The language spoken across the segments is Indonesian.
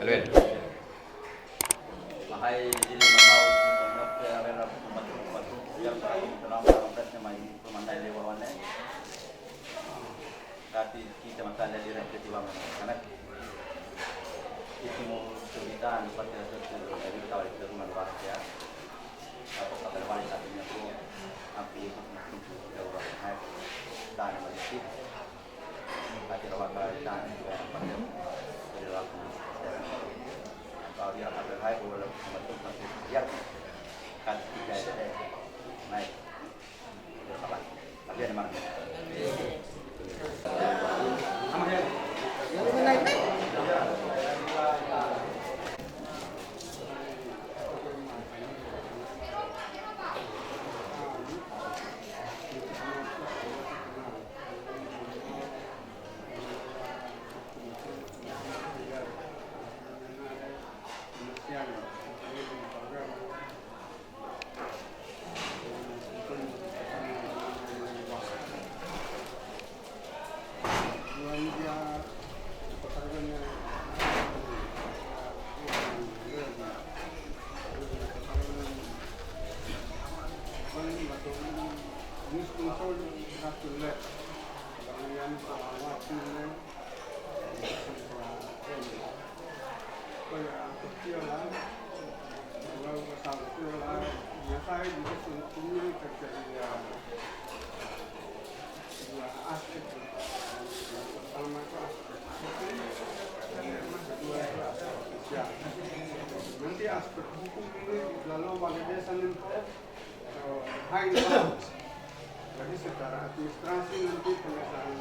Elwen. Mahal jadi mau untuk era pembantu yang dalam konteks mai pemandai lewawane. Kati kita masalah di repeti bangun. Karena itu mau cerita seperti itu dari tahu itu rumah luar ya. Atau kata wanita punya tu api itu jauh hai dan masih kati rawat dan juga pada perilaku kalau dia akan berhai boleh membantu masih siap kan tiga itu naik bersalah tapi ada mana nanti aspek hukum ini lalu pada desa itu high level. Jadi secara administrasi nanti penyelesaian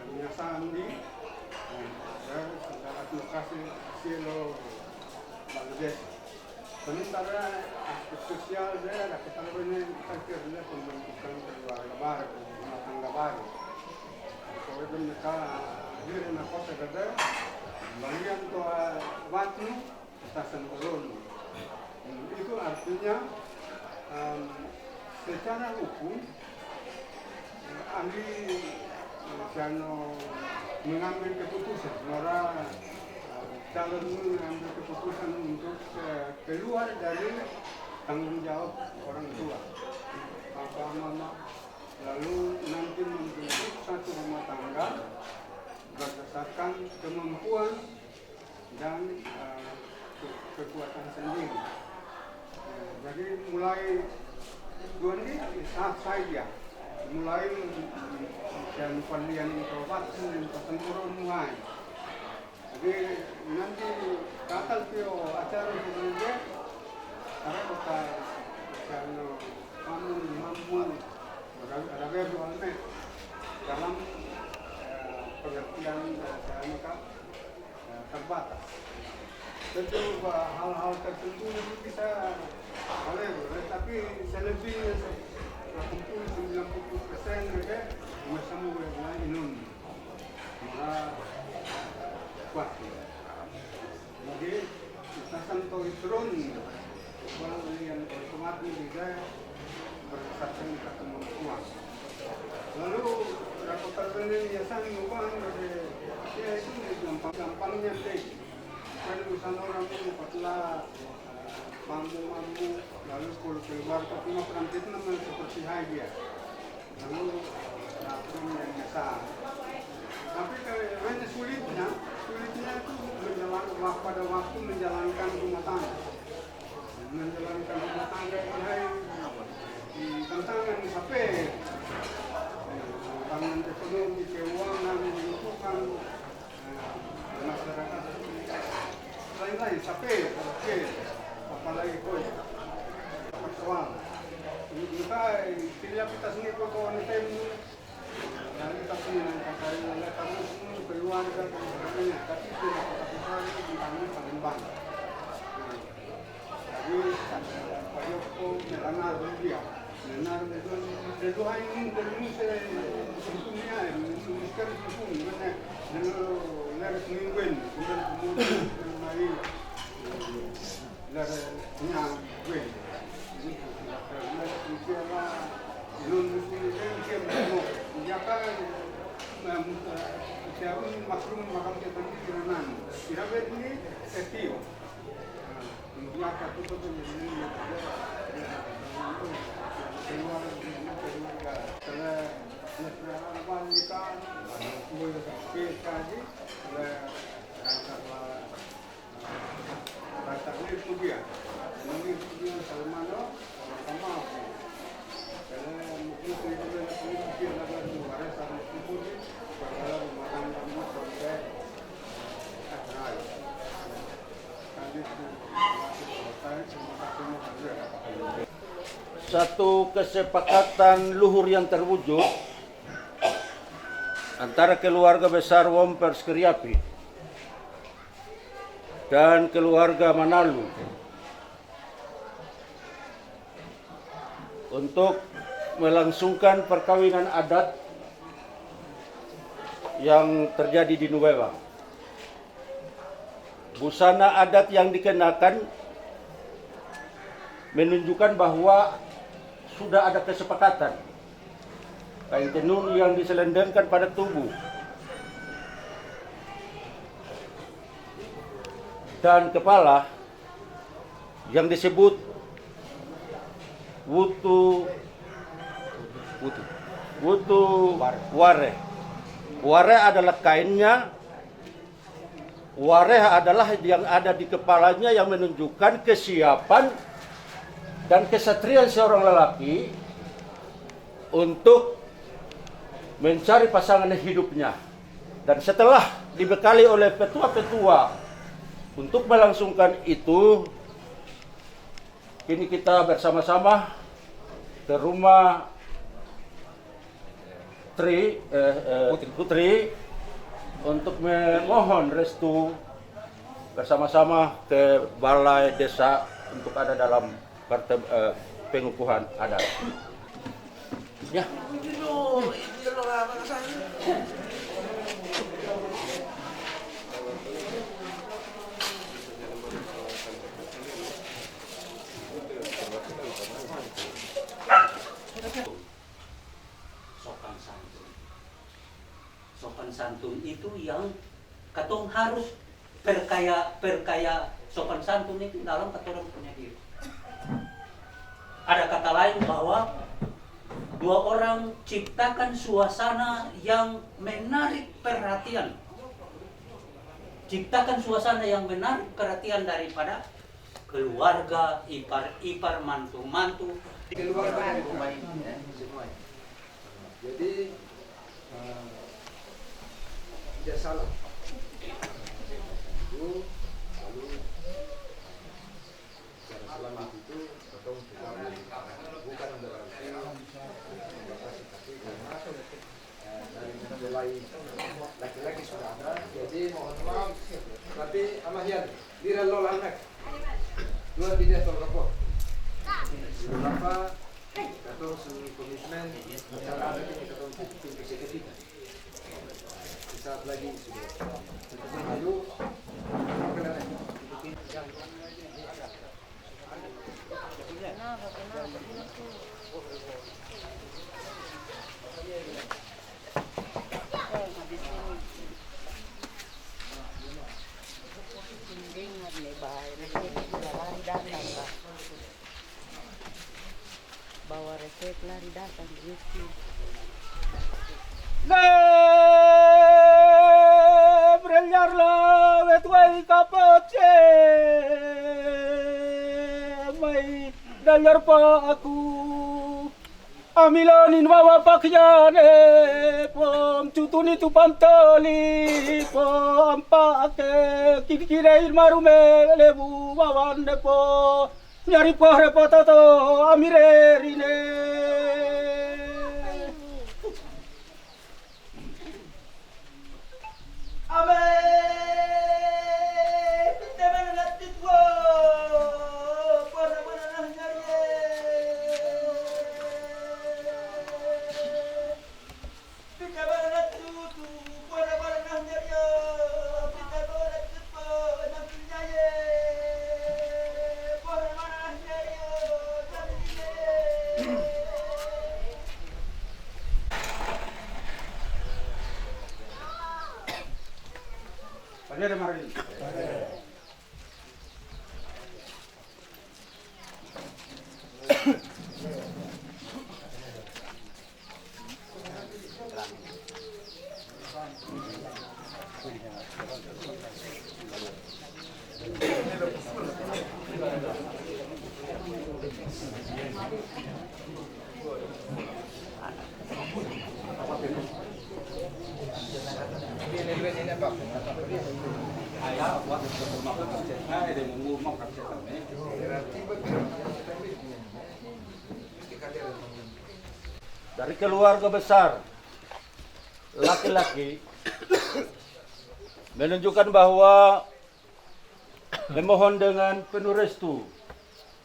penyelesaian di secara administrasi silo Bangladesh. Sementara aspek sosial dia ada ketahuan kita kira pembentukan keluarga baru, rumah tangga baru. Kalau mereka hidup di kota gede, bagian tua waktu stasiun turun. Itu artinya secara hukum ahli mengambil keputusan, orang calon mengambil keputusan untuk keluar dari tanggung jawab orang tua, papa mama, lalu nanti membentuk satu rumah tangga berdasarkan kemampuan dan kekuatan sendiri. Jadi mulai dua ini sah saja, mulai dan pilihan obat tertentu mulai. Jadi nanti kakak pio acara sebenarnya karena kita karena kamu mampu ada berjualnya dalam pengertian mereka terbatas. Tentu hal-hal tertentu bisa boleh, tapi selebihnya 80-90% mereka bersama dengan inun. Kuat. Jadi kita sampai turun orang yang otomatis juga berdasarkan kemampuan. Lalu rapat yayasan mengubah dari ya itu gampangnya deh. Kalau misalnya orang itu patlah mampu lalu kalau keluar tapi nanti itu namanya seperti dia. Lalu langsung yang biasa. Tapi kalau sulitnya itu pada waktu menjalankan rumah tangga. Menjalankan rumah tangga ini tantangan sampai tantangan ekonomi, keuangan, lingkungan, masyarakat lain-lain sampai apalagi persoalan. Kita tidak kita sendiri kawan itu dan kita punya kamu semua keluarga dan sebagainya, tapi tidak kita di tangan paling banyak. Jadi kalau kau melarang dia, melarang itu doa ini saya sebetulnya menuliskan itu mana dengan mingguan kemudian mari dari punya gue. Siapa makhluk makam kita ini kiranan. Kira-kira ini tío. Ya satu itu ini keluar setelah wanita mulai sampai tadi katakan itu dia. Ini dia Salmano sama aku. Karena mungkin itu adalah negara sama itu kalau makan kamu sampai akhir. Satu kesepakatan luhur yang terwujud antara keluarga besar Wompers Keriapi dan keluarga Manalu untuk melangsungkan perkawinan adat yang terjadi di Nuwewang. Busana adat yang dikenakan menunjukkan bahwa sudah ada kesepakatan. Kain tenun yang diselendangkan pada tubuh dan kepala yang disebut wutu ware. Ware adalah kainnya. Ware adalah yang ada di kepalanya yang menunjukkan kesiapan dan kesatrian seorang lelaki untuk mencari pasangan hidupnya. Dan setelah dibekali oleh petua-petua untuk melangsungkan itu, kini kita bersama-sama ke rumah Putri untuk memohon restu bersama-sama ke balai desa untuk ada dalam pengukuhan adat. Ya. Sopan santun itu yang katong harus perkaya sopan santun itu dalam katong punya diri. Ada kata lain bahwa dua orang ciptakan suasana yang menarik perhatian. Ciptakan suasana yang menarik perhatian daripada keluarga, ipar, mantu-mantu. Keluarga dari pemain ya, semua. Jadi tidak salah. Itu lalu secara selamat itu potong bukan berarti membatasi, tapi karena dari mulai laki-laki sudah ada. Jadi mohon maaf, tapi amahian dira lo lanak dua tidak terlalu berapa atau komitmen cara ada ini atau tim eksekutif saat lagi sudah lalu bawa resep lari datang gitu. Brillarlo vetway kapoche mai dalar pa aku amilanin wawa pakyane pom tutuni tu pantoli pom pake kikire marume lebu wawan po nyari pare potato amire rine. Ada marah ini. Dari keluarga besar laki-laki menunjukkan bahwa memohon dengan penuh restu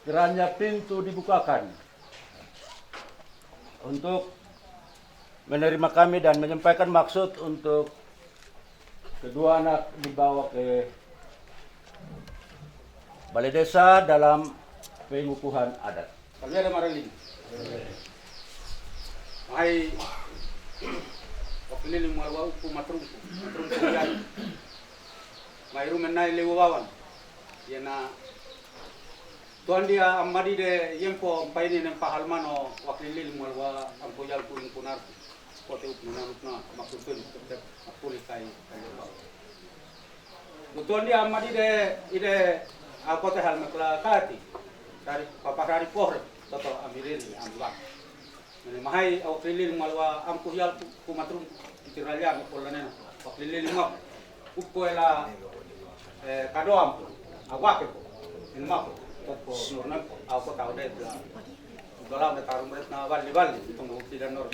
kiranya pintu dibukakan untuk menerima kami dan menyampaikan maksud untuk kedua anak dibawa ke balai desa dalam pengukuhan adat. Kalian ada maralin. Hai, wakilin malawa upu matrung kuyan. Mai rumen nai lewawan. Yana tuan dia amadi de yempo paini nem pahalmano wakilin malawa ampo yal kuring punar. Kote upu nanukna maksudun tetap pulih kai. Tuan dia amadi de ide kote hal makla kati dari papahari pohre toto amirili amwak. Mahai awak lilin malwa ampuh yal kumatrum itiralya mapolana awak lilin ngap ukoela kado ampuh awak ko in map ko nurna awak ko tawde la dalam tarum ret na wali itu mo tidak nor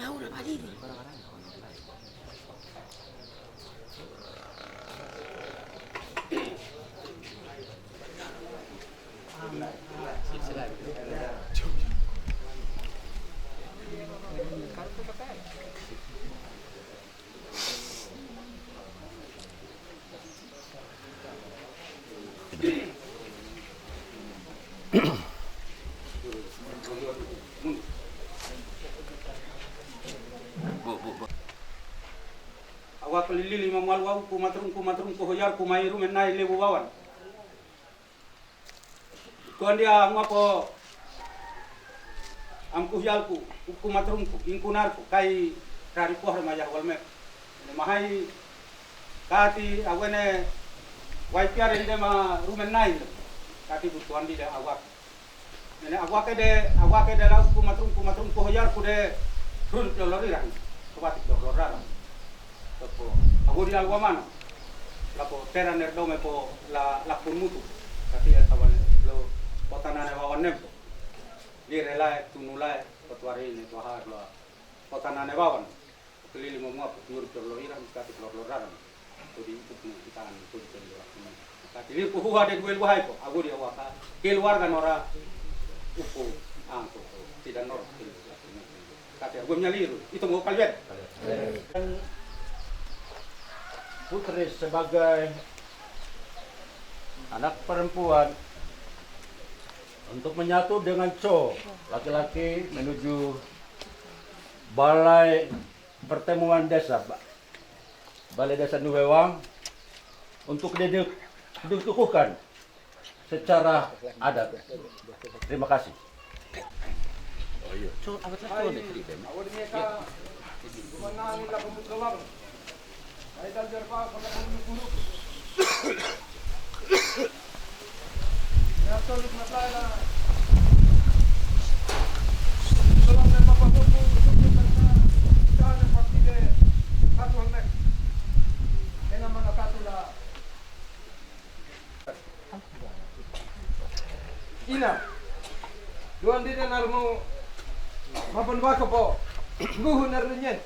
awak lili mamalwa kumatrum hoyar kumairu menai lebu bawan tuan dia ngapo amku yalku kumatrum inkunarku kai dari pohar mayah walme mahai kati awene waipiar inde ma rumen nai kati butuan dia awak nene awak de lau kumatrum hoyar ku de run loriran kubati loriran Topo, aku di alwaman, lapo teran nerdome po la mutu, tapi kawan lo potanane wawan nempo, lirelai tunulai petuari ini tuahar lo potanane wawan, keliling ngomong apa tuur perlo iran kati perlo raran, jadi itu kita tuur perlo raran, kati li puhu ada dua wahai po, aku di awaka keluarga nora upu angko tidak nor, kati aku menyaliru, itu mau kalian. Putri sebagai anak perempuan untuk menyatu dengan cowok laki-laki menuju balai pertemuan desa balai desa Nuwewang untuk dikukuhkan secara adat. Terima kasih. Ay tal pa con la guru. Ya todos na sala. Solo me mapapun sana partide satu hang nek. Kena mana satu la. Ina. Duan di narmu mapun ba ko po. Guhu narnyen.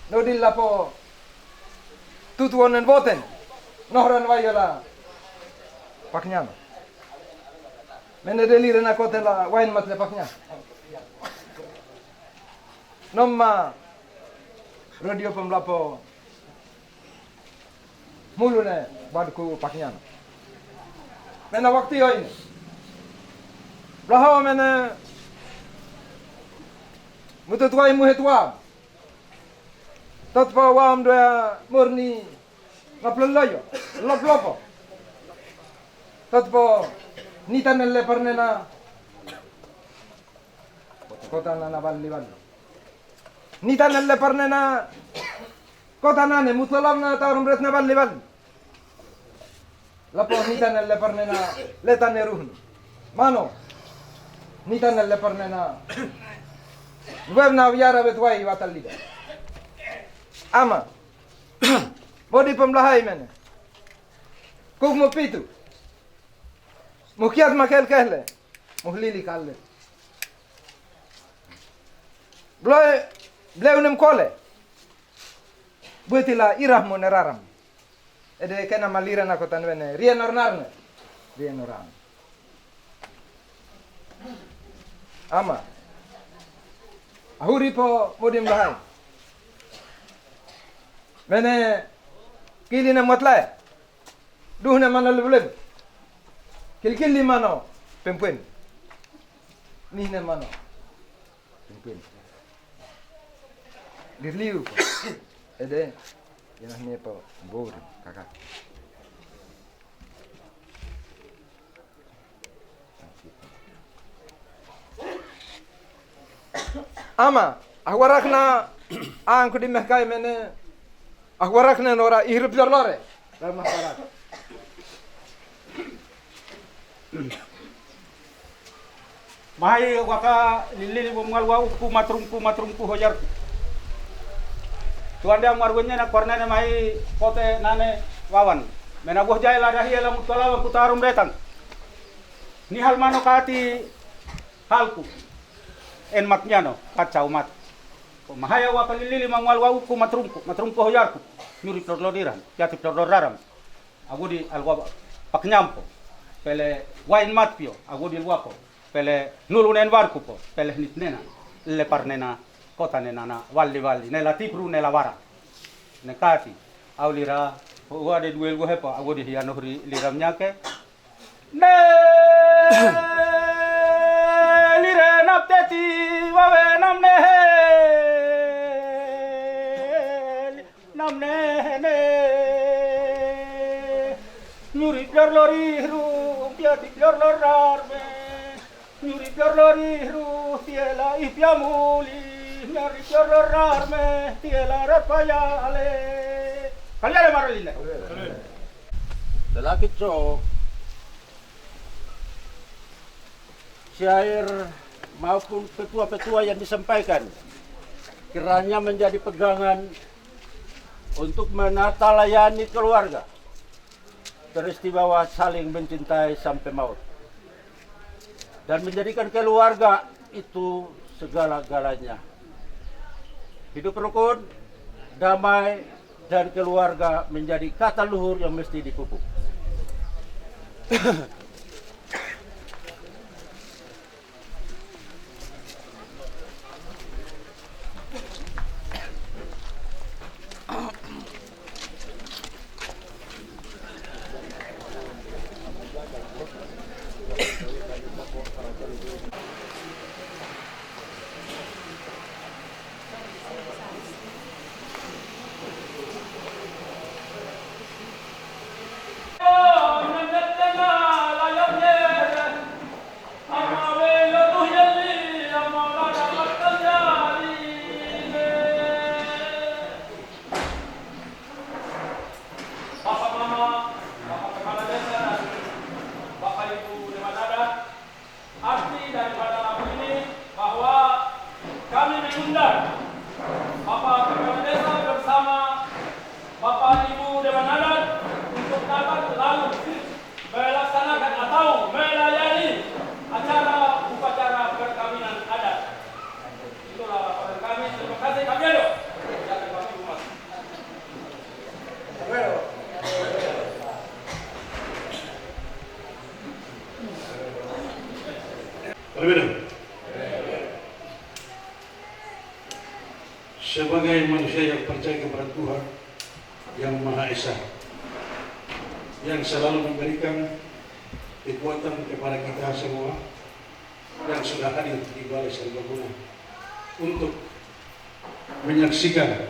Nodil lapo tutuonen voten nohran vayola paknyano mene delire na kotela wain matle paknya nomma radio pemlapo mulune badku paknyano mena waktu yo ini blahawa mene mututwai muhetwa Tatpa wam doya murni ngaplalayo laplopo tatpo nitanelle parnena kota nana balli nitanelle parnena kota nane mutlalamna tarum retna balli lapo nitanelle parnena letane ruhn mano nitanelle parnena webna wiara betwai watallida ama bodi pemlahai mene Kuk mo pitu. Mukiat makel kehle. Muhlili kalle. Bleu nem kole. Buetila irah mo neraram. Ede kena malira na kotan wene. Rien ornarne. Rien oran. Ama. Ahuri po modim lahai. Wene kili na motlai. Duh na mana lebeleb. Kili mano pempuen. Ni na mano pempuen. Dirliu. Ede yana ni po bor kakak. Ama ahwarakna ang kudi mehkai mene ahwarakna nora ihrup jorlore ramah parak. Mahai waka lili mengalwa uku matrumpu hojar. Tuan dia marwenya na korna na mahai kote nane wawan. Menabuh jai la dahi la mutala putarum retang. Ni hal mano kati halku. En matnyano kacau mat. Mahaya waka lili mengalwa uku matrumpu hojarku. Nyuri plododiran, jati plododaram. Agudi alwa paknyampo. Pele wain matpio agudi luapo. Pele nulunen varku po, pele nitnena, le parnena, kota nena na valli, nela tipru nela vara. Ne kati, au lira, uade duel go hepo, agodi hiano hri liram nyake. Ne lire napteti, wawe namne ne. Nyuri lori ru, piati lor arme. Nyuri lori ru, tiela ipiamuli. Nyuri lor arme, tiela rapayale. Kalian maralile. Lelaki cowok, syair maupun petua-petua yang disampaikan kiranya menjadi pegangan untuk menata layani keluarga, peristiwa saling mencintai sampai maut, dan menjadikan keluarga itu segala-galanya. Hidup rukun, damai, dan keluarga menjadi kata luhur yang mesti dipupuk. Sebagai manusia yang percaya kepada Tuhan yang Maha Esa, yang selalu memberikan kekuatan kepada kita semua yang sudah hadir di Balai Serbaguna untuk menyaksikan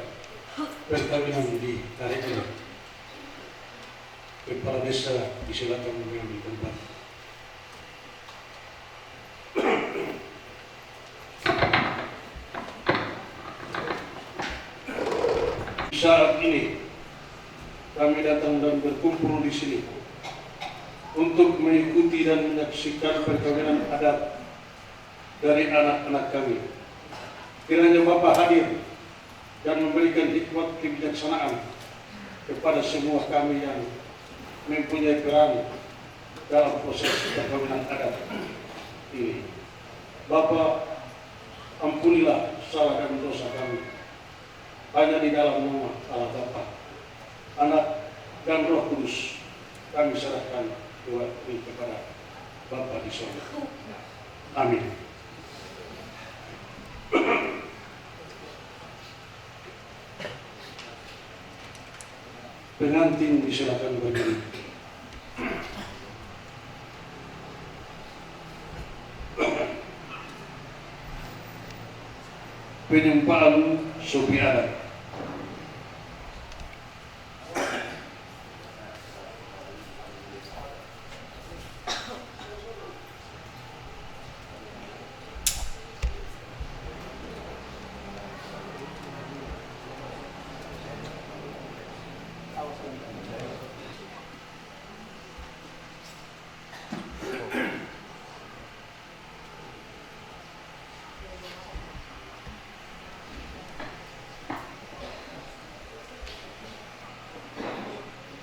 perkawinan di hari ini. Kepala Desa disilakan mengambil tempat. Saat ini kami datang dan berkumpul di sini untuk mengikuti dan menyaksikan perkawinan adat dari anak-anak kami. Kiranya Bapak hadir dan memberikan hikmat kebijaksanaan kepada semua kami yang mempunyai peran dalam proses perkawinan adat ini. Bapa, ampunilah salah dan dosa kami. Hanya di dalam nama Allah Bapa, Anak, dan Roh Kudus kami serahkan doa ini kepada Bapa di surga. Amin. Pengantin disilakan berdiri. Penyempaan Sobi Adat.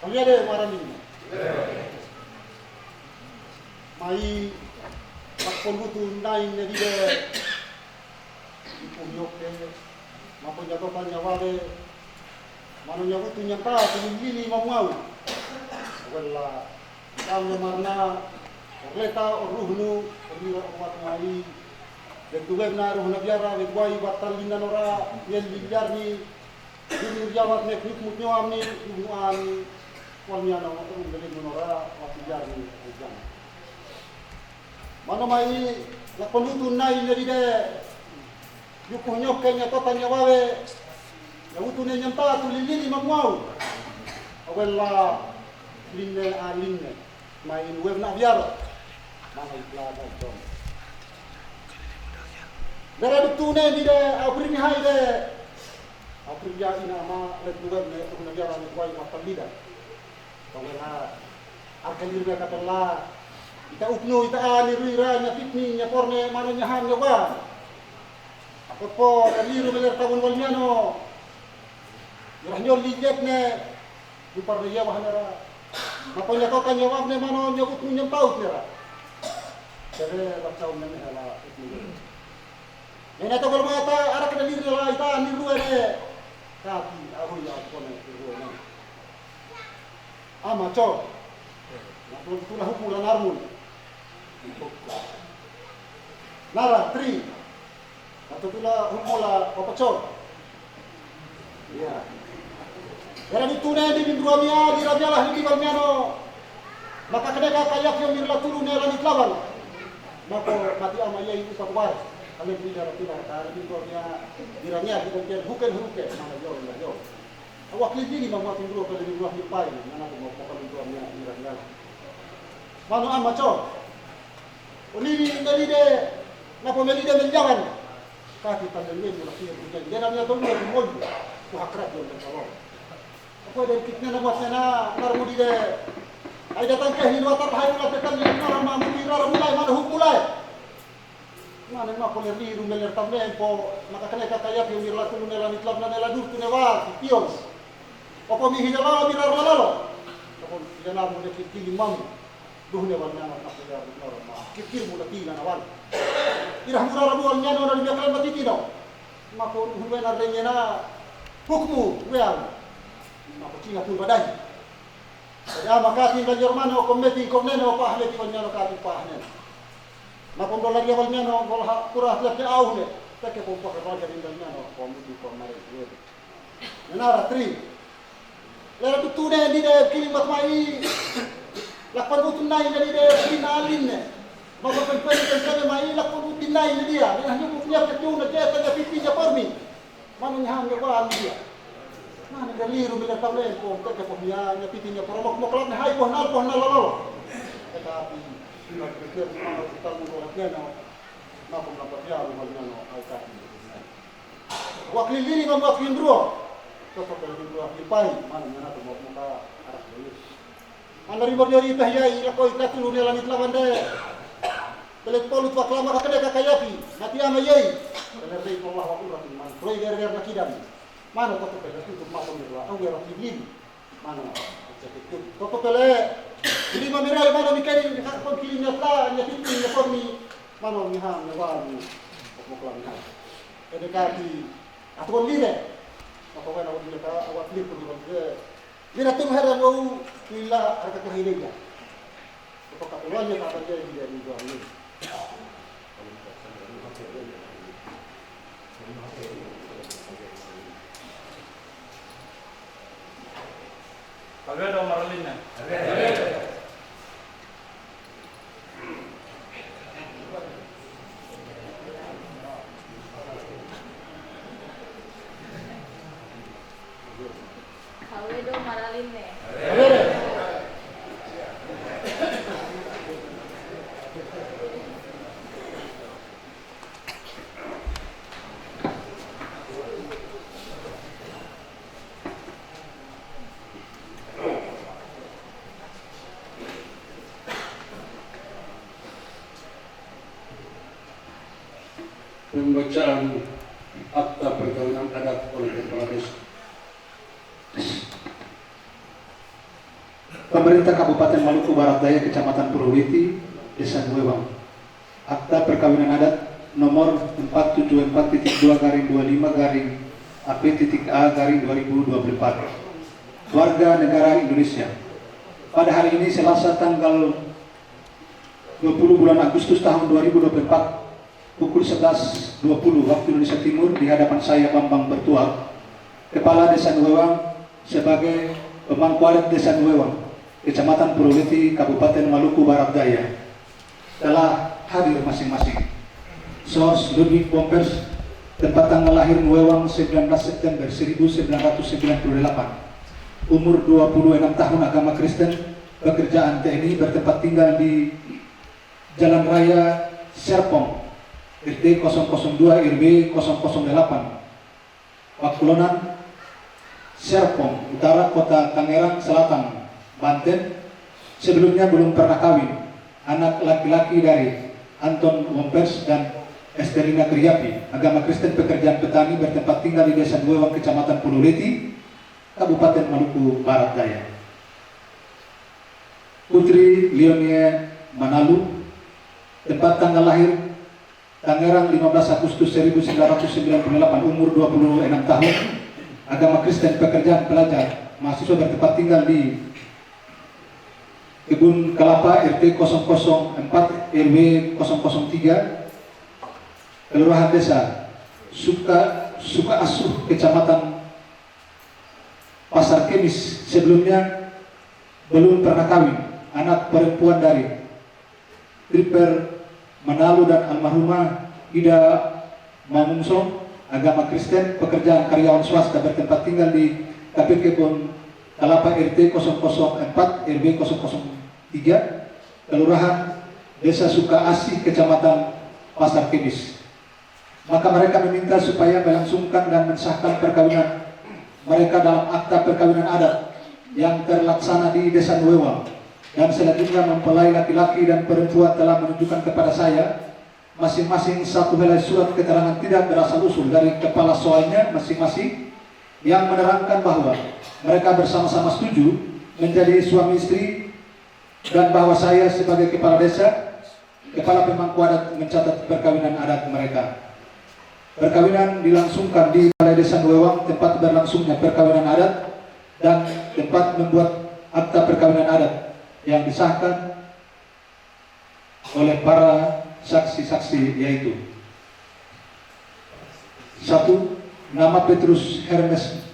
Pagade marami. Mai pakpolutu nai nedide ipunyoke mapunyato nyawale manu nyabutu nyanta tulili mamau wala kami marna orleta oruhnu ormira umat mai dan tuwe na ruhna biara wetwai batal linanora yel biarni dinur jawat nek mutnyo amni duan walnya na waktu beli menora waktu jarni hujan. Mana mai la penutu nai dari de yukuh nyokenya totanya wawe ya utune nyanta tu lili mamau awella linne alinne mai web na biar mana iplada dom dara tune di de abrin hai de abrin ya ina ma le tuwe ne tu na biar ni kwai mapalida Pagana akalir na katala ita upno ita aliruira nya pitni nya porne mano nya ham nya ba ako po aliru beler tabun walmiano rahnyol lijet ne dupar ya wahanara maponya to kanya wab ne mano nya upno nya paut ne ra sere bacau ne hala upno ne to gol mata ara kadalir la ita aliru ne tapi ahu ya pone ru ne ama cok, nak tulah hukulan armun, nara tri, atau tulah hukula apa cok, ya, karena itu nih di dua mia di rajalah di balmiano, maka kedeka kayak yang mirla turun nih lanit lawan, maka mati ama ya itu satu bar, kalian tidak karena di dua mia di ranya kita biar huken mana jauh. Awak ini mama tunggu kalau di luar hipai, mana tu mau pokal itu amnya irang. Mano ama cok. Oni dari de, napa meli de menjalan. Kaki tanda ni mula kiri pujan. Dia namanya tu mula mul. Tu akrab dia berkalor. Apa dari kitnya nama sana narmudi de. Ai datang ke hindu atar bahaya mula pekan ni nama mamu kira mulai mana huk mulai. Mana ma poler di rumeler tamne po maka kena kaya yang mirla tu nela nitlab nela dur tu newa pions. Apa mi hijala mirar lalalo. Apa hijala mo de kiti mam. Duhne walnya na kapila norma. Kikir mo tina nawan. Irah mura rabuan nya no dari biaklan batiti no. Mako huwen arlenya na hukmu weal. Mako cinga tu badai. Ya maka tin Jermano kometi komneno pa ahli ti walnya no ka pa ahli. Mako dolar ya walnya no gol hak kurah lek auhne. Take po pa raja din walnya no komuti ko mare weal. Nara 3 Lera tu ne di de kili mat mai. Lakpan utun nai dari de finalin ne. Maka pen mai lakpan utun nai ne dia. Ni hanya punya ketu na dia tanya pipi ja permi. Mana nya hang ba dia. Mana dari ru bila tamle ko ke ko dia nya pipi nya porok moklak ne hai ko nal lolo. Tetapi sudah pikir mana kita mau no. Maka dapat dia ru no ai ka. Wakil ini membuat hindro. Toto kalau di luar hipai mana tu mau muka arah dulu. Mana ribut dari tahya ila kau ikat dulu ni langit lawan deh. Belet polut wak lama kakek kakayapi. Mati ama yai. Beler deh Allah wa qurrat man. Proy ger nakidam. Mana toto kalau tutup mata merah. Au ger riblim. Mana Toto pele ini mamirai mana mikir ni hak pengkilinya lah nya pipi nya formi mana mi ham nya wani pokok lah. Edukasi atau lire apa kan awak dia awak lire pun dia lire tu hari mau kila harga tu hari dia apa kat luarnya tak ada dia di luar ni Alvedo Marlina. Alvedo Maraline. Pembacaan akta perkawinan adat oleh kepala desa. Pemerintah Kabupaten Maluku Barat Daya, Kecamatan Purwiti, Desa Nuewang. Akta perkawinan adat nomor 474-25-AP.A-2024. Warga negara Indonesia. Pada hari ini Selasa tanggal 20 bulan Agustus tahun 2024 pukul 11.20 waktu Indonesia Timur di hadapan saya Bambang Bertuah, Kepala Desa Nuewang sebagai pemangku adat Desa Nuewang, Kecamatan Purwiti, Kabupaten Maluku Barat Daya, telah hadir masing-masing. Source Ludwig Bompers, tempat tanggal lahir Nuewang 19 September 1998, umur 26 tahun, agama Kristen, pekerjaan TNI, bertempat tinggal di Jalan Raya Serpong, RT 002 RW 008, Pakulonan, Serpong Utara, Kota Tangerang Selatan, Banten. Sebelumnya belum pernah kawin. Anak laki-laki dari Anton Wompers dan Esterina Kriapi, agama Kristen, pekerjaan petani, bertempat tinggal di Desa Nuewang, Kecamatan Purwiti, Kabupaten Maluku Barat Daya. Putri Leonie Manalu, tempat tanggal lahir Tangerang 15 Agustus 1998, umur 26 tahun, agama Kristen, pekerjaan pelajar, mahasiswa, bertempat tinggal di Kebun Kelapa RT 004 RW 003, Kelurahan Desa Suka Asuh, Kecamatan Pasar Kemis. Sebelumnya belum pernah kawin. Anak perempuan dari Triper Manalu dan almarhumah Ida Mamungsong, agama Kristen, pekerjaan karyawan swasta, bertempat tinggal di KP Kebun Kelapa RT 004 RW 003, Kelurahan Desa Suka Asih, Kecamatan Pasar Kemis. Maka mereka meminta supaya melangsungkan dan mensahkan perkawinan mereka dalam akta perkawinan adat yang terlaksana di Desa Nuewang. Dan selanjutnya mempelai laki-laki dan perempuan telah menunjukkan kepada saya masing-masing satu helai surat keterangan tidak berasal-usul dari kepala soalnya masing-masing yang menerangkan bahwa mereka bersama-sama setuju menjadi suami istri, dan bahwa saya sebagai kepala desa, kepala pemangku adat, mencatat perkawinan adat mereka. Perkawinan dilangsungkan di Balai Desa Nuewang, tempat berlangsungnya perkawinan adat dan tempat membuat akta perkawinan adat yang disahkan oleh para saksi-saksi, yaitu: 1. Nama Petrus Hermes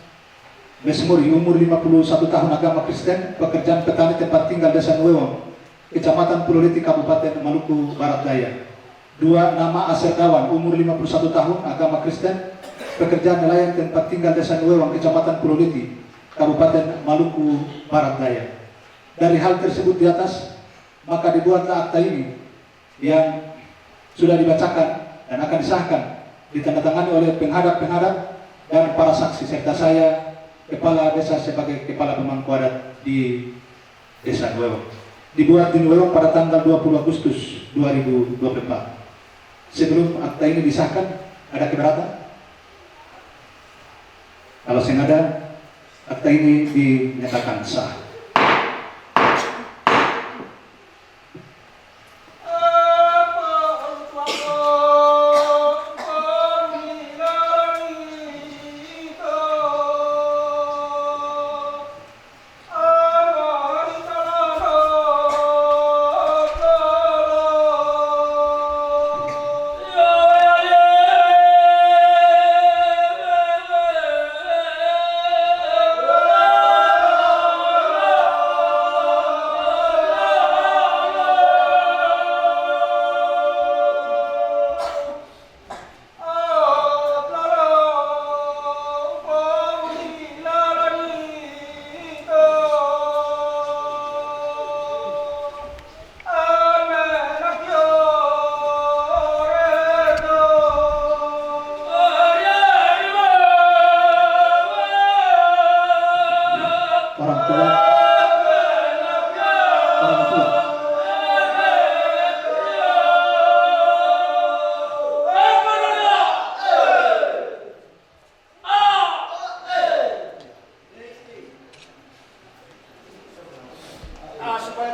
Mesmuri, umur 51 tahun, agama Kristen, pekerjaan petani, tempat tinggal Desa Nuewang, Kecamatan Purwiti, Kabupaten Maluku Barat Daya. 2. Nama Aser Dawan, umur 51 tahun, agama Kristen, pekerjaan nelayan, tempat tinggal Desa Nuewang, Kecamatan Purwiti, Kabupaten Maluku Barat Daya. Dari hal tersebut di atas, maka dibuatlah akta ini yang sudah dibacakan dan akan disahkan, ditandatangani oleh penghadap-penghadap dan para saksi, serta saya, kepala desa, sebagai kepala pemangku adat di Desa Nuewang. Dibuat di Nuewang pada tanggal 20 Agustus 2024. Sebelum akta ini disahkan, ada keberatan? Kalau sengaja, akta ini dinyatakan sah.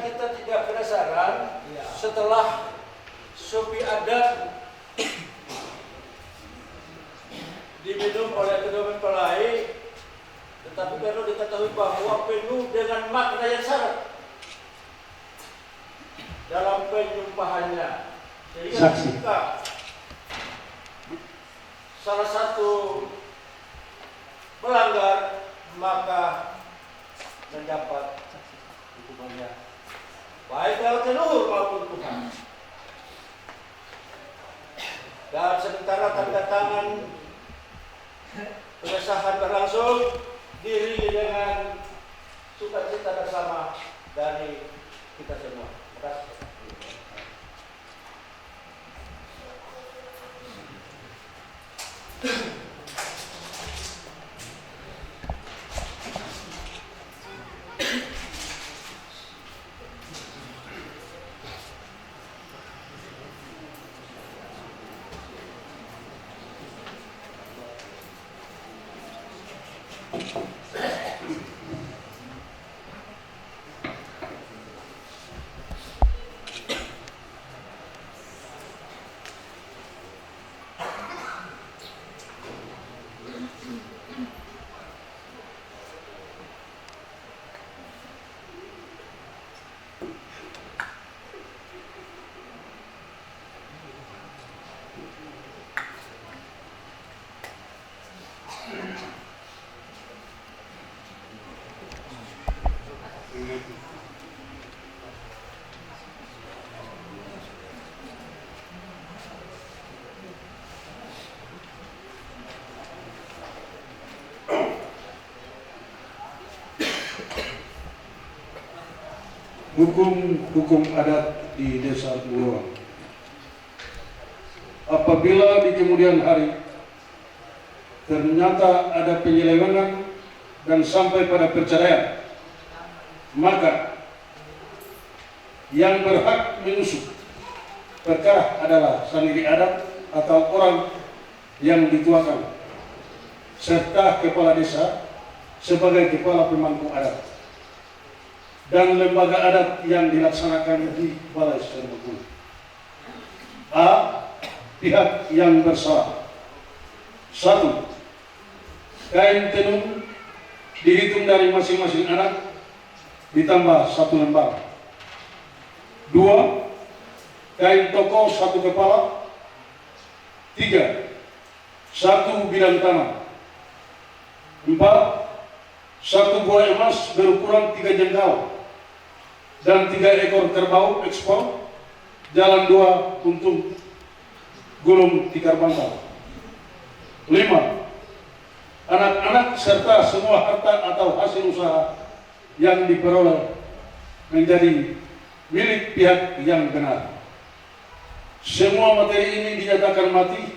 kita tidak penasaran setelah supi adat diminum oleh kedua mempelai, tetapi perlu diketahui bahwa penuh dengan makna yang syarat dalam penyumpahannya. Sehingga jika salah satu melanggar, maka mendapat hukumannya baik lewat leluhur maupun Tuhan. Dan sementara tanda tangan pengesahan berlangsung, diiringi dengan sukacita bersama dari kita semua. Terima kasih. Hukum adat di Desa Buloang. Apabila di kemudian hari ternyata ada penyelewengan dan sampai pada perceraian, maka yang berhak mengusut perkara adalah sandiri adat atau orang yang dituakan, serta kepala desa sebagai kepala pemangku adat, dan lembaga adat yang dilaksanakan di Balai Serbaguna. A. Pihak yang bersalah. 1. Kain tenun dihitung dari masing-masing anak ditambah 1 lembar. 2. Kain toko 1 kepala. 3. 1 bidang tanah. 4. 1 buah emas berukuran 3 jengkal dan 3 ekor kerbau ekspor, jalan 2 untuk gulung tikar bantal. 5. Anak-anak serta semua harta atau hasil usaha yang diperoleh menjadi milik pihak yang benar. Semua materi ini dinyatakan mati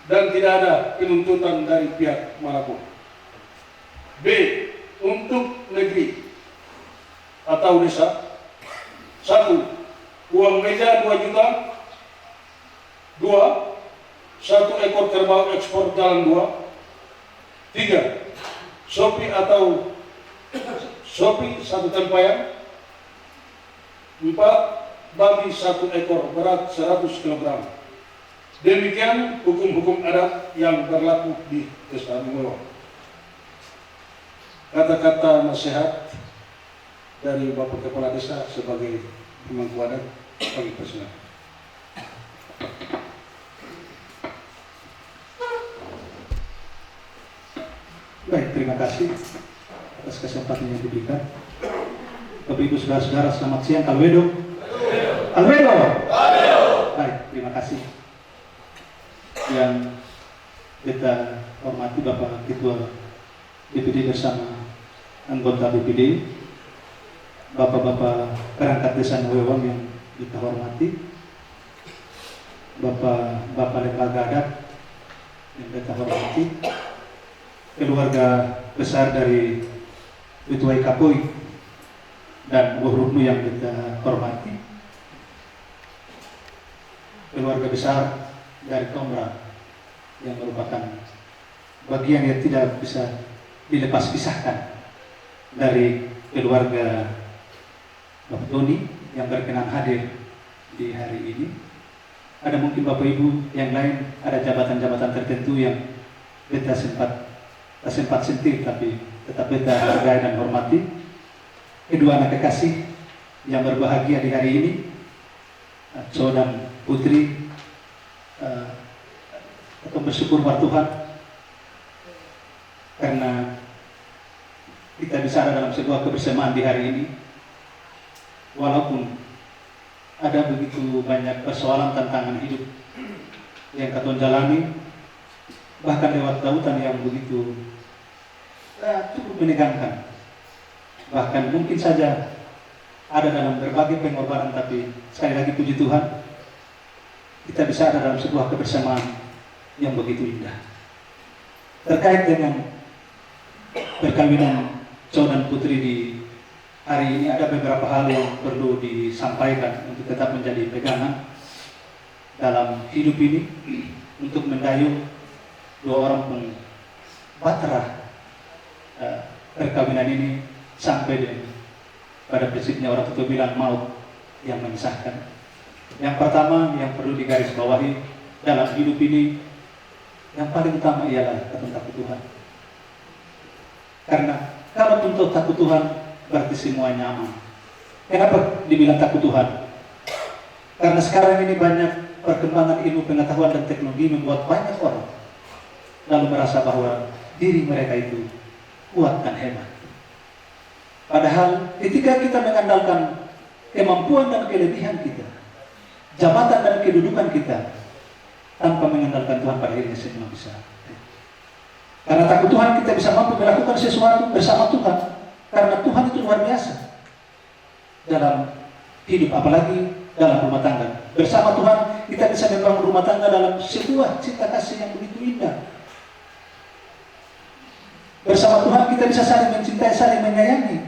dan tidak ada penuntutan dari pihak manapun. B. Untuk negeri atau desa. 1. Uang meja 2 juta. 2. 1 ekor kerbau ekspor jalan 2. 3. Sopi atau sopi 1 tempayan. 4. Babi 1 ekor berat 100 kg. Demikian hukum-hukum adat yang berlaku di Desa Buloang. Kata-kata nasihat dari Bapak Kepala Desa sebagai pemangku adat kami persilakan. Baik, terima kasih atas kesempatan yang diberikan. Bapak Ibu saudara-saudara, selamat siang. Alwedo. Alwedo. Baik, terima kasih. Yang kita hormati Bapak Ketua BPD bersama anggota BPD, Bapak-bapak perangkat desa Nuewang yang kita hormati, Bapak lembaga adat yang kita hormati, keluarga besar dari Ketua Kapui dan Buhurnu yang kita hormati, keluarga besar dari Tomra yang merupakan bagian yang tidak bisa dilepas pisahkan dari keluarga Bapak Tony yang berkenan hadir di hari ini. Ada mungkin Bapak Ibu yang lain, ada jabatan-jabatan tertentu yang beta sempat sentir, tapi tetap beta hargai dan hormati. Kedua anak kekasih yang berbahagia di hari ini, Cho dan Putri, atau bersyukur pada Tuhan karena kita bisa ada dalam sebuah kebersamaan di hari ini. Walaupun ada begitu banyak persoalan tantangan hidup yang katon jalani, bahkan lewat lautan yang begitu cukup menegangkan. Bahkan mungkin saja ada dalam berbagai pengorbanan, tapi sekali lagi puji Tuhan, kita bisa ada dalam sebuah kebersamaan yang begitu indah. Terkait dengan perkawinan Cho dan Putri di hari ini, ada beberapa hal yang perlu disampaikan untuk tetap menjadi pegangan dalam hidup ini, untuk mendayung dua orang pembahtera perkawinan ini sampai pada prinsipnya orang tua bilang maut yang memisahkan. Yang pertama yang perlu digarisbawahi dalam hidup ini, yang paling utama ialah takut Tuhan. Karena kalau untuk takut Tuhan berarti semuanya aman. Kenapa dibilang takut Tuhan? Karena sekarang ini banyak perkembangan ilmu pengetahuan dan teknologi membuat banyak orang lalu merasa bahwa diri mereka itu kuat dan hebat. Padahal ketika kita mengandalkan kemampuan dan kelebihan kita, jabatan dan kedudukan kita, tanpa mengandalkan Tuhan, pada akhirnya semua bisa. Karena takut Tuhan kita bisa mampu melakukan sesuatu bersama Tuhan, karena Tuhan itu luar biasa dalam hidup, apalagi dalam rumah tangga. Bersama Tuhan kita bisa membangun rumah tangga dalam sebuah cinta kasih yang begitu indah. Bersama Tuhan kita bisa saling mencintai, saling menyayangi.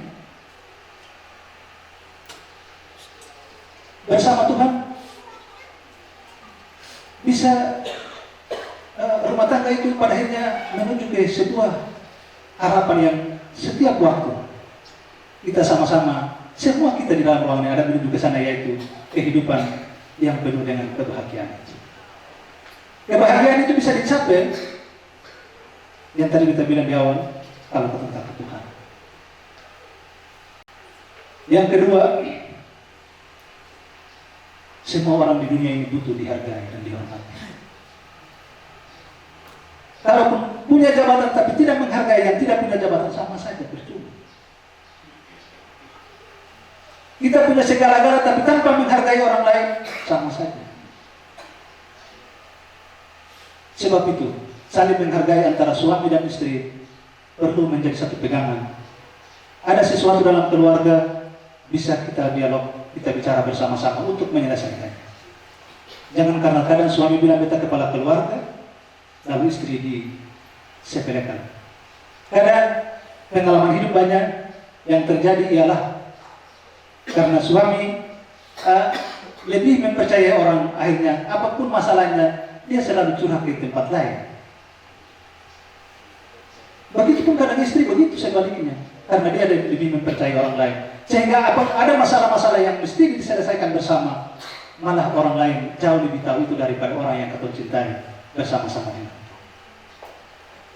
Bersama Tuhan bisa rumah tangga itu pada akhirnya menuju ke sebuah harapan yang setiap waktu kita sama-sama, semua kita di dalam ruangan yang ada menuju ke sana, yaitu kehidupan yang penuh dengan kebahagiaan. Kebahagiaan itu bisa dicapai yang tadi kita bilang di awal, kalau kita takut Tuhan. Yang kedua, semua orang di dunia ini butuh dihargai dan dihormati. Kalau punya jabatan tapi tidak menghargai yang tidak punya jabatan, sama saja percuma. Kita punya segala-gala tapi tanpa menghargai orang lain, sama saja. Sebab itu, saling menghargai antara suami dan istri perlu menjadi satu pegangan. Ada sesuatu dalam keluarga, bisa kita dialog, kita bicara bersama-sama untuk menyelesaikannya. Jangan karena kadang suami bilang beta kepala keluarga, lalu istri disepelekan. Kadang pengalaman hidup banyak yang terjadi ialah karena suami lebih mempercayai orang, akhirnya apapun masalahnya dia selalu curhat ke tempat lain. Begitupun kadang istri begitu sebaliknya, karena dia lebih mempercayai orang lain, sehingga ada masalah-masalah yang mesti diselesaikan bersama, malah orang lain jauh lebih tahu itu daripada orang yang kau cintai bersama-sama dengan.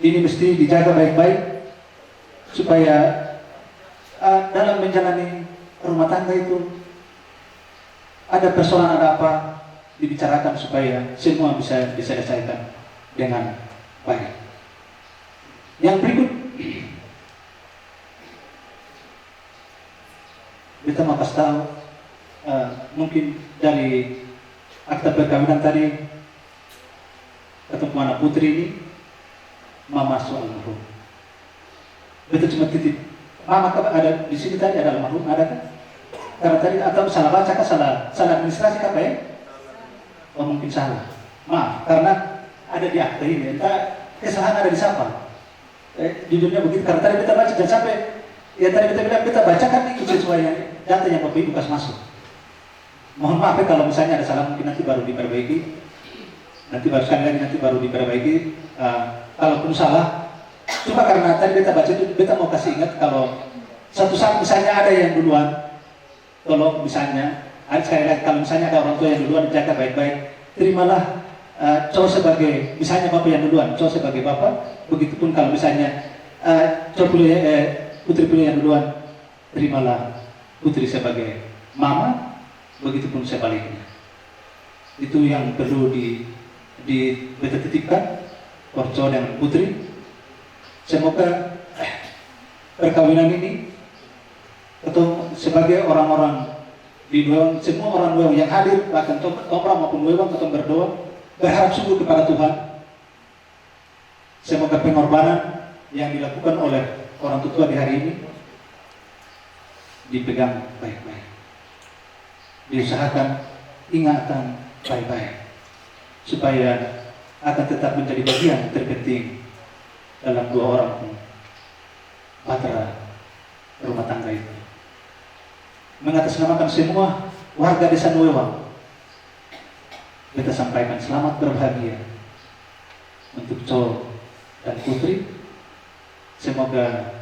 Ini mesti dijaga baik-baik supaya dalam menjalani rumah tangga itu ada persoalan, ada apa, dibicarakan supaya semua bisa diselesaikan dengan baik. Yang berikut, kita mau kasih tahu, mungkin dari akta perkawinan tadi ketemu anak Putri ini, mama soal almarhum. Betul cuma titip, mama ada di sini tadi ada almarhum, ada kan? Karena tadi atau salah baca kan, salah administrasi apa ya? Oh mungkin salah. Maaf, karena ada di akta ini, kesalahan ada di siapa? Jujurnya begitu, karena tadi kita baca, jangan sampai ya tadi kita bilang kita bacakan ikut sesuai data yang Bapak Ibu kasih masuk. Mohon maaf ya kalau misalnya ada salah, mungkin nanti baru diperbaiki. Nanti baru sekali lagi nanti baru diperbaiki. Kalaupun salah, cuma karena tadi kita baca itu, kita mau kasih ingat kalau satu saat misalnya ada yang duluan, tolong misalnya, sekali lagi kalau misalnya ada orang tua yang duluan jaga baik-baik, terimalah cowok sebagai, misalnya bapak yang duluan, cowok sebagai bapak, begitupun kalau misalnya putri pilih yang duluan, terimalah putri sebagai mama, begitupun sebaliknya. Itu yang perlu beta titipkan, cowok dengan putri. Semoga perkawinan ini atau sebagai orang-orang di Wewang, semua orang Wewang yang hadir, bahkan Topra maupun Wewang, atau berdoa berharap sungguh kepada Tuhan. Semoga pengorbanan yang dilakukan oleh orang tua di hari ini dipegang baik-baik, diusahakan ingatan baik-baik, supaya akan tetap menjadi bagian terpenting dalam dua orang bahtera rumah tangga itu. Mengatasnamakan semua warga desa Nuewang, kita sampaikan selamat berbahagia untuk cowok dan putri. Semoga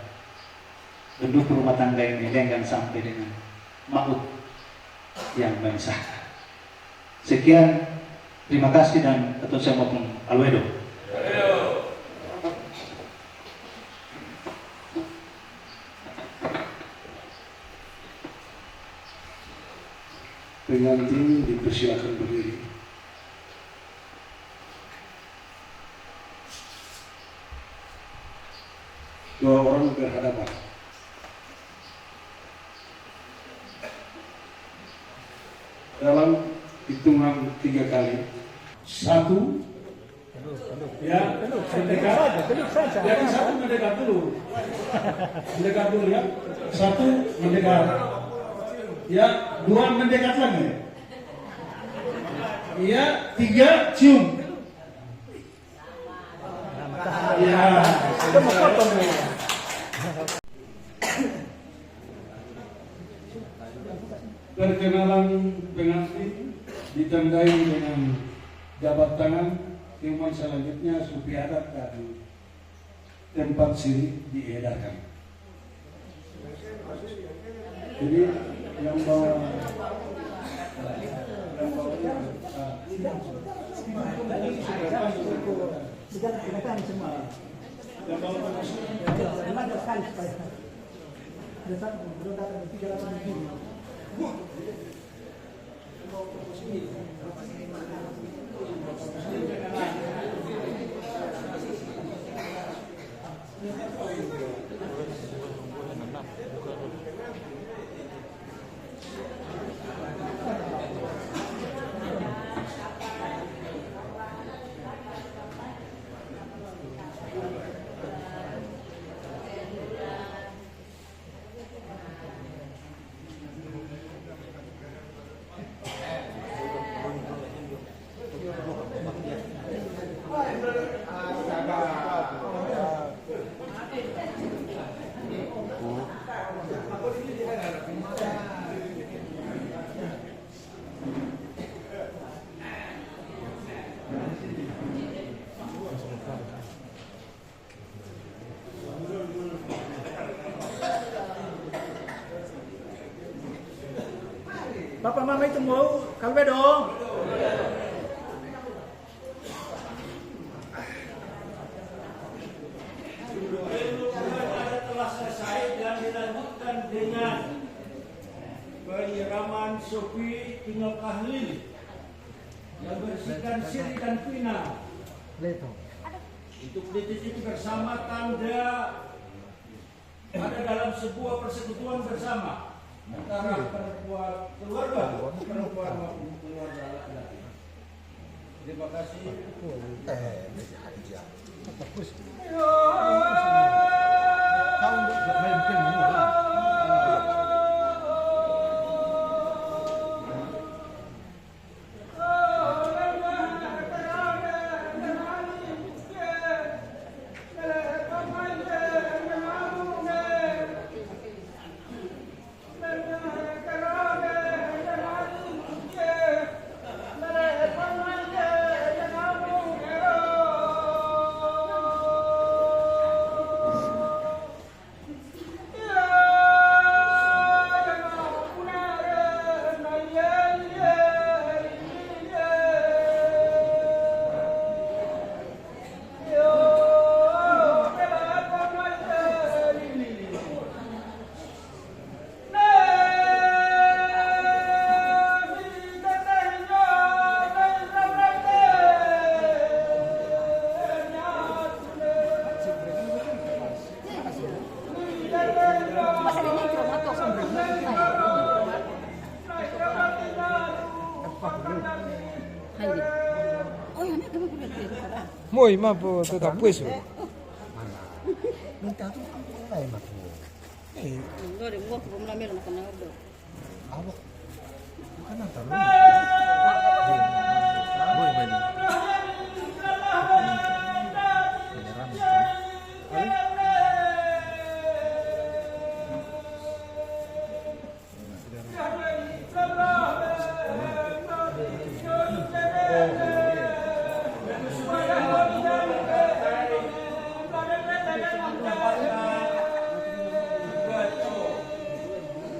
penduduk rumah tangga ini lenggang sampai dengan maut yang memisahkan. Sekian, terima kasih, dan ketua saya maupun Alwedo. Pengantin dipersilakan berdiri. Dua orang berhadapan. Dalam hitungan 3 kali. 1, ya, mendekat. Jadi 1 mendekat dulu. Mendekat dulu ya. 1 mendekat. Ya, 2 mendekat lagi. Ya, 3 cium. Ya, perkenalan pengantin ditandai dengan jabat tangan. Tiupan selanjutnya supi adat dan tempat sirih diedarkan. Jadi yang bawa Bapak Mama itu mau kawin dong. Telah selesai dan dilanjutkan dengan penyiraman Sofi tinggal tahlil yang bersihkan siri dan pina. Itu titik bersama tanda ada dalam sebuah persekutuan bersama antara perempuan keluarga maupun keluarga laki-laki. Terima kasih. Boy, mapo tetap puesto. Minta tu lain aku. Enggak ada gua belum lamir makan ada. Awak bukan antar lu. Boy, bani.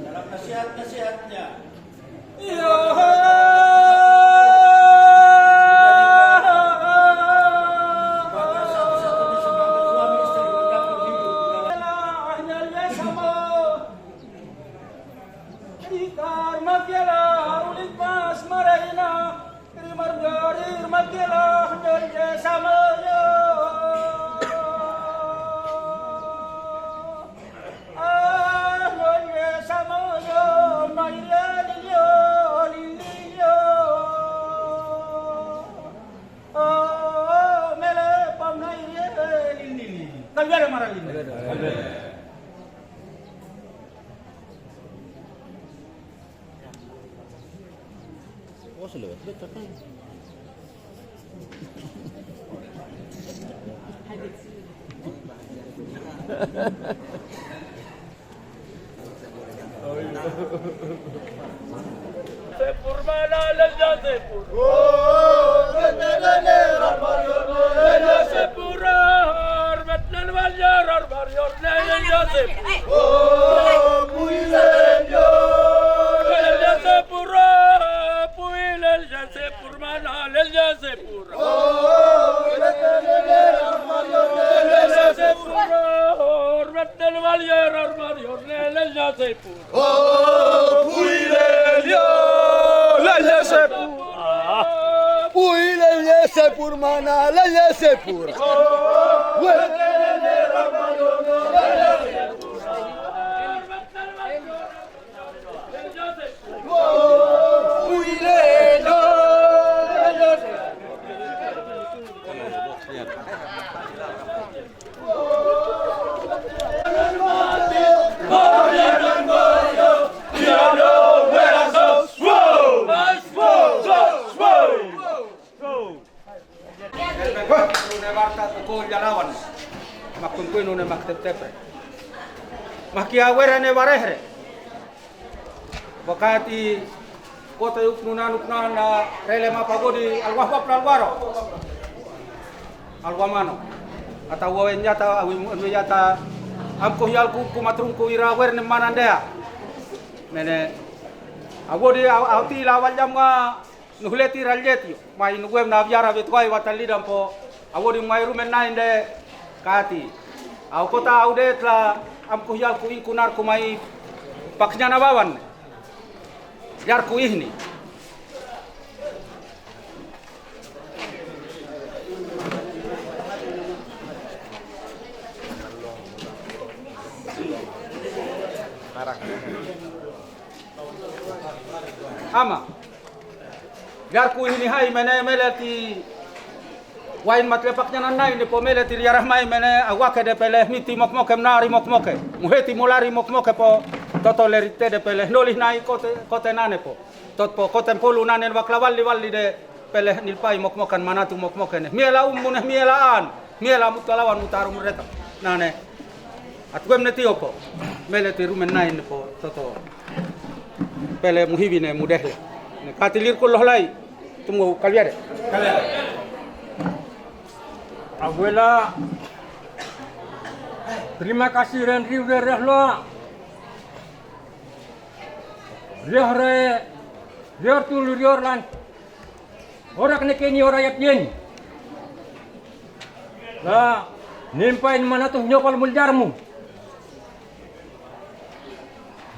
Dalam nasihat-nasihatnya. Maka satu-satunya sebagai suami istri mendapat hidup Kalbiara maralin. Oh, sudah. Sepurmana lelja sepur. Lelja sepura hormat dan wajar hormat lelja sepur. Lelja sepura pui lelja sepur mana lelja sepura. Lelja sepura hormat dan wajar hormat lelja sepur. Sepur mana lelya sepur. Makiawera ne warehre. Wakati kota uknunan na rele mapagodi alwahwap alwaro. Alwamano. Atau wawen nyata awi yata amko yalku kumatrungku ira wer ne manandea. Nene agodi auti lawal jamga nuhleti raljeti mai nuwem na biara betwai watalidam po agodi mai rumen nainde kati. Au kota audet la amku yal ku inkunar ku mai paknya nabawan jar ku ihni ama jar ku ihni hai mene melati wain matlepaknya nanai ni pomele tiri rahmai mene awake de pele miti mokmoke nari mokmoke muheti molari mokmoke po toto lerite de pele nolih nai kote nane po tot po kote polu nane waklavalli valli de pele nilpai mokmokan manatu mokmoke ne miela umune miela an miela mutalawan mutarum reta nane atgem ne tio po mele tiru menai ne po toto pele muhibine mudehle ne katilir kulohlai tumu kalviare Abuela, terima kasih Renri udah rehlo. Rior tulu rior lan. Orang kena kini orang yapien. Lah, nimpain mana tuh nyokol muljarmu.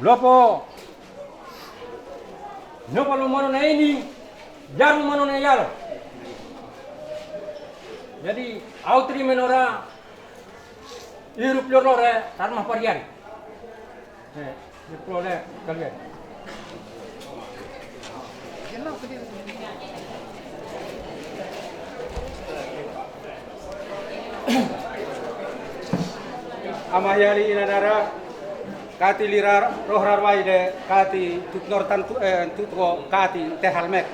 Lopo. Nyokol mana na ini, jarum mana na yalo. Jadi autri menora irup lorore tarmah parian. Di prole kalian. amahayali inadara kati lira rohrarwai de kati tutnor tutko kati tehalmek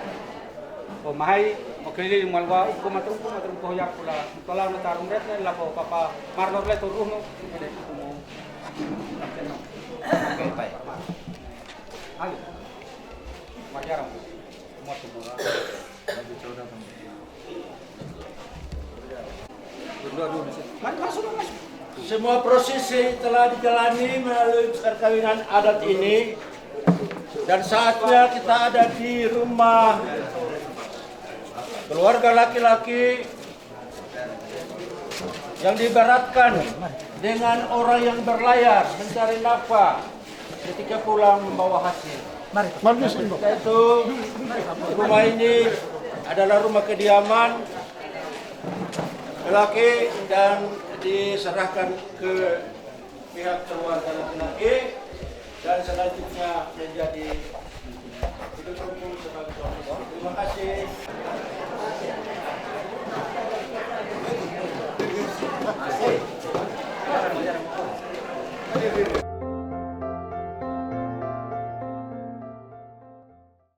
o mahai o kelili malwa kumatrum ko yak pula tola na tarum ret la ko papa marlor le turuno ede kumo okay pai ali majaram mo tumura masuk. Semua prosesi telah dijalani melalui perkawinan adat ini dan saatnya kita ada di rumah keluarga laki-laki yang diibaratkan dengan orang yang berlayar mencari nafkah ketika pulang membawa hasil. Yaitu rumah ini adalah rumah kediaman lelaki dan diserahkan ke pihak keluarga laki-laki dan selanjutnya menjadi hidup rukun sebagai suami. Terima kasih.